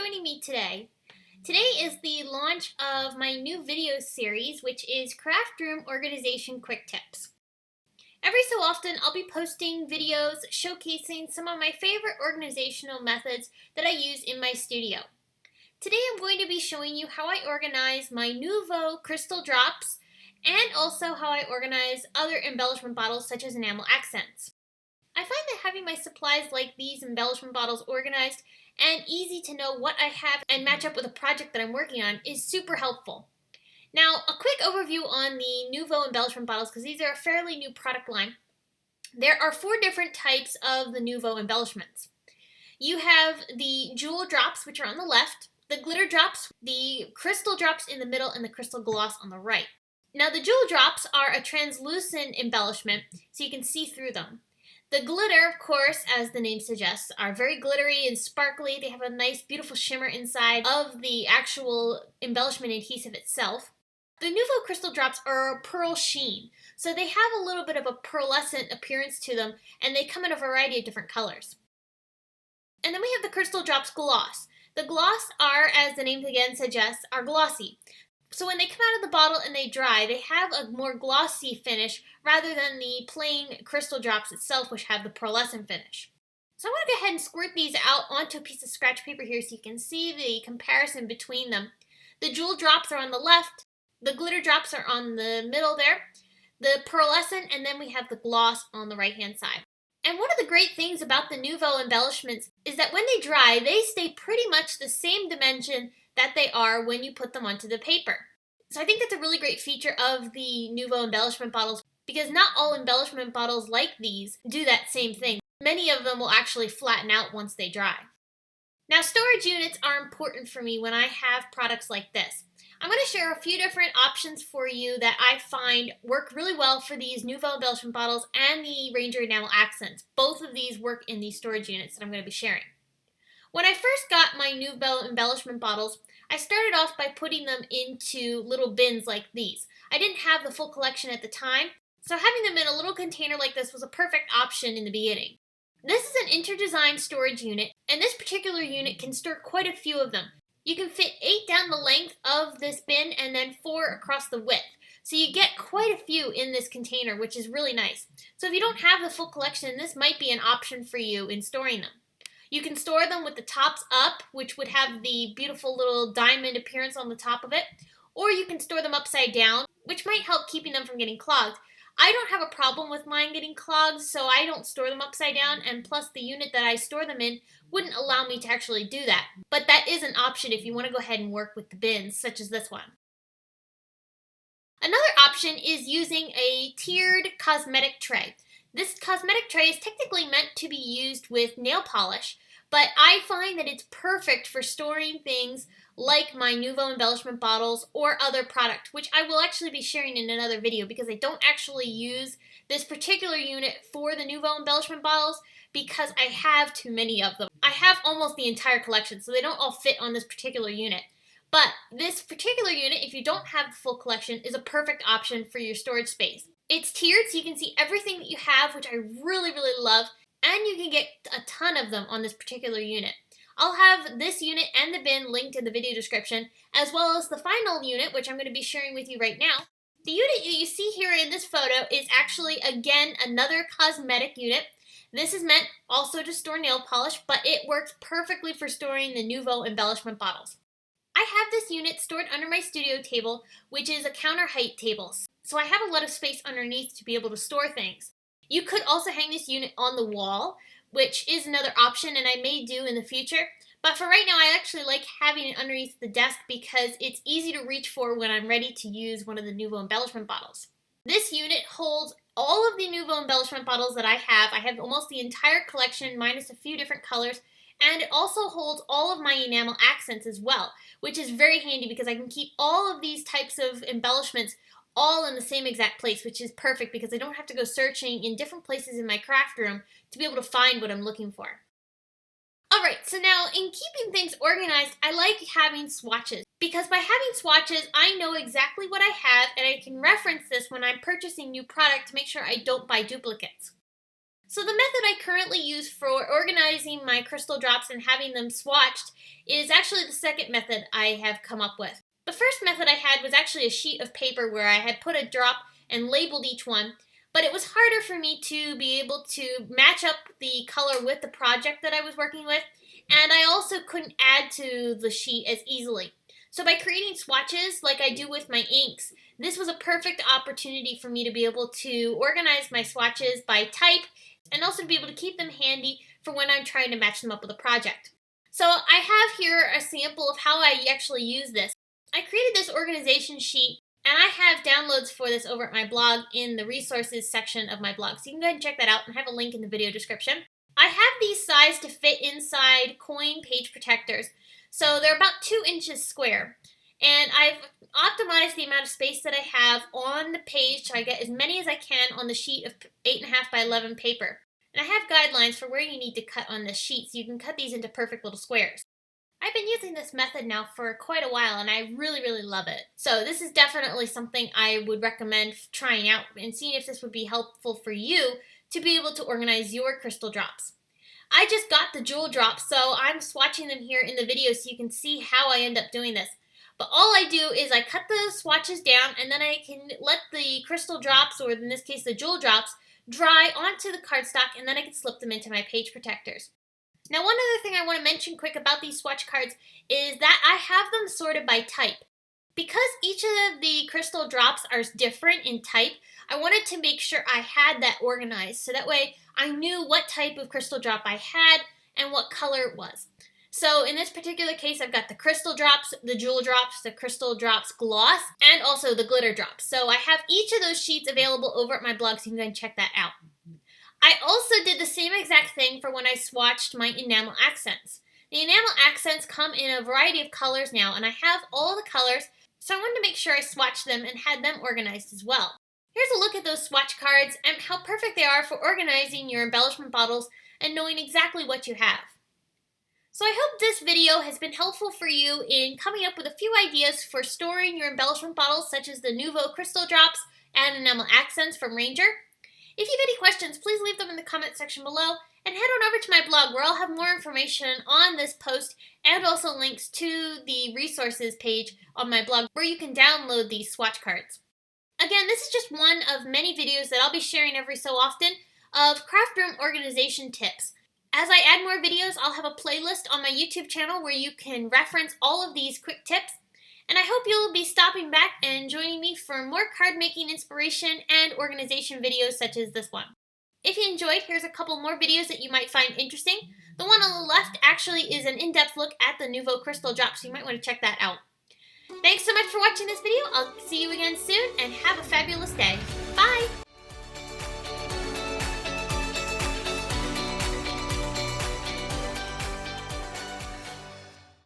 joining me today. Today is the launch of my new video series, which is Craft Room Organization Quick Tips. Every so often, I'll be posting videos showcasing some of my favorite organizational methods that I use in my studio. Today I'm going to be showing you how I organize my Nuvo crystal drops and also how I organize other embellishment bottles such as enamel accents. I find that having my supplies like these embellishment bottles organized and easy to know what I have and match up with a project that I'm working on is super helpful. Now, a quick overview on the Nuvo embellishment bottles, because these are a fairly new product line. There are 4 different types of the Nuvo embellishments. You have the jewel drops, which are on the left, the glitter drops, the crystal drops in the middle, and the crystal gloss on the right. Now, the jewel drops are a translucent embellishment, so you can see through them. The glitter, of course, as the name suggests, are very glittery and sparkly. They have a nice, beautiful shimmer inside of the actual embellishment adhesive itself. The Nuvo crystal drops are a pearl sheen, so they have a little bit of a pearlescent appearance to them, and they come in a variety of different colors. And then we have the crystal drops gloss. The gloss are, as the name again suggests, are glossy. So when they come out of the bottle and they dry, they have a more glossy finish rather than the plain crystal drops itself, which have the pearlescent finish. So I'm going to go ahead and squirt these out onto a piece of scratch paper here so you can see the comparison between them. The jewel drops are on the left, the glitter drops are on the middle there, the pearlescent, and then we have the gloss on the right-hand side. And one of the great things about the Nuvo embellishments is that when they dry, they stay pretty much the same dimension that they are when you put them onto the paper. So I think that's a really great feature of the Nuvo embellishment bottles, because not all embellishment bottles like these do that same thing. Many of them will actually flatten out once they dry. Now, storage units are important for me when I have products like this. I'm going to share a few different options for you that I find work really well for these Nuvo embellishment bottles and the Ranger Enamel Accents. Both of these work in these storage units that I'm going to be sharing. When I first got my Nuvo embellishment bottles, I started off by putting them into little bins like these. I didn't have the full collection at the time, so having them in a little container like this was a perfect option in the beginning. This is an interdesigned storage unit, and this particular unit can store quite a few of them. You can fit 8 down the length of this bin and then 4 across the width. So you get quite a few in this container, which is really nice. So if you don't have the full collection, this might be an option for you in storing them. You can store them with the tops up, which would have the beautiful little diamond appearance on the top of it, or you can store them upside down, which might help keeping them from getting clogged. I don't have a problem with mine getting clogged, so I don't store them upside down, and plus the unit that I store them in wouldn't allow me to actually do that. But that is an option if you want to go ahead and work with the bins, such as this one. Another option is using a tiered cosmetic tray. This cosmetic tray is technically meant to be used with nail polish, but I find that it's perfect for storing things like my Nuvo embellishment bottles or other product, which I will actually be sharing in another video because I don't actually use this particular unit for the Nuvo embellishment bottles because I have too many of them. I have almost the entire collection, so they don't all fit on this particular unit. But this particular unit, if you don't have the full collection, is a perfect option for your storage space. It's tiered so you can see everything that you have, which I really, really love, and you can get a ton of them on this particular unit. I'll have this unit and the bin linked in the video description, as well as the final unit, which I'm going to be sharing with you right now. The unit that you see here in this photo is actually, again, another cosmetic unit. This is meant also to store nail polish, but it works perfectly for storing the Nuvo embellishment bottles. I have this unit stored under my studio table, which is a counter height table, so I have a lot of space underneath to be able to store things. You could also hang this unit on the wall, which is another option and I may do in the future. But for right now, I actually like having it underneath the desk because it's easy to reach for when I'm ready to use one of the Nuvo embellishment bottles. This unit holds all of the Nuvo embellishment bottles that I have. I have almost the entire collection minus a few different colors. And it also holds all of my enamel accents as well, which is very handy because I can keep all of these types of embellishments all in the same exact place, which is perfect because I don't have to go searching in different places in my craft room to be able to find what I'm looking for. Alright, so now in keeping things organized, I like having swatches because by having swatches, I know exactly what I have and I can reference this when I'm purchasing new product to make sure I don't buy duplicates. So the method I currently use for organizing my crystal drops and having them swatched is actually the second method I have come up with. The first method I had was actually a sheet of paper where I had put a drop and labeled each one, but it was harder for me to be able to match up the color with the project that I was working with, and I also couldn't add to the sheet as easily. So by creating swatches like I do with my inks, this was a perfect opportunity for me to be able to organize my swatches by type and also to be able to keep them handy for when I'm trying to match them up with a project. So I have here a sample of how I actually use this. I created this organization sheet and I have downloads for this over at my blog in the resources section of my blog. So you can go ahead and check that out and I have a link in the video description. I have these sized to fit inside coin page protectors. So they're about 2 inches square. And I've optimized the amount of space that I have on the page so I get as many as I can on the sheet of 8.5 by 11 paper. And I have guidelines for where you need to cut on this sheet so you can cut these into perfect little squares. I've been using this method now for quite a while and I really love it. So this is definitely something I would recommend trying out and seeing if this would be helpful for you to be able to organize your crystal drops. I just got the jewel drops, so I'm swatching them here in the video so you can see how I end up doing this. But all I do is I cut the swatches down and then I can let the crystal drops, or in this case the jewel drops, dry onto the cardstock and then I can slip them into my page protectors. Now one other thing I want to mention quick about these swatch cards is that I have them sorted by type. Because each of the crystal drops are different in type, I wanted to make sure I had that organized so that way I knew what type of crystal drop I had and what color it was. So in this particular case, I've got the crystal drops, the jewel drops, the crystal drops gloss, and also the glitter drops. So I have each of those sheets available over at my blog, so you can go and check that out. I also did the same exact thing for when I swatched my enamel accents. The enamel accents come in a variety of colors now, and I have all the colors, so I wanted to make sure I swatched them and had them organized as well. Here's a look at those swatch cards and how perfect they are for organizing your embellishment bottles and knowing exactly what you have. So I hope this video has been helpful for you in coming up with a few ideas for storing your embellishment bottles such as the Nuvo crystal drops and enamel accents from Ranger. If you have any questions, please leave them in the comment section below and head on over to my blog where I'll have more information on this post and also links to the resources page on my blog where you can download these swatch cards. Again, this is just one of many videos that I'll be sharing every so often of craft room organization tips. As I add more videos, I'll have a playlist on my YouTube channel where you can reference all of these quick tips. And I hope you'll be stopping back and joining me for more card making inspiration and organization videos such as this one. If you enjoyed, here's a couple more videos that you might find interesting. The one on the left actually is an in-depth look at the Nuvo crystal drops, so you might want to check that out. Thanks so much for watching this video. I'll see you again soon and have a fabulous day. Bye!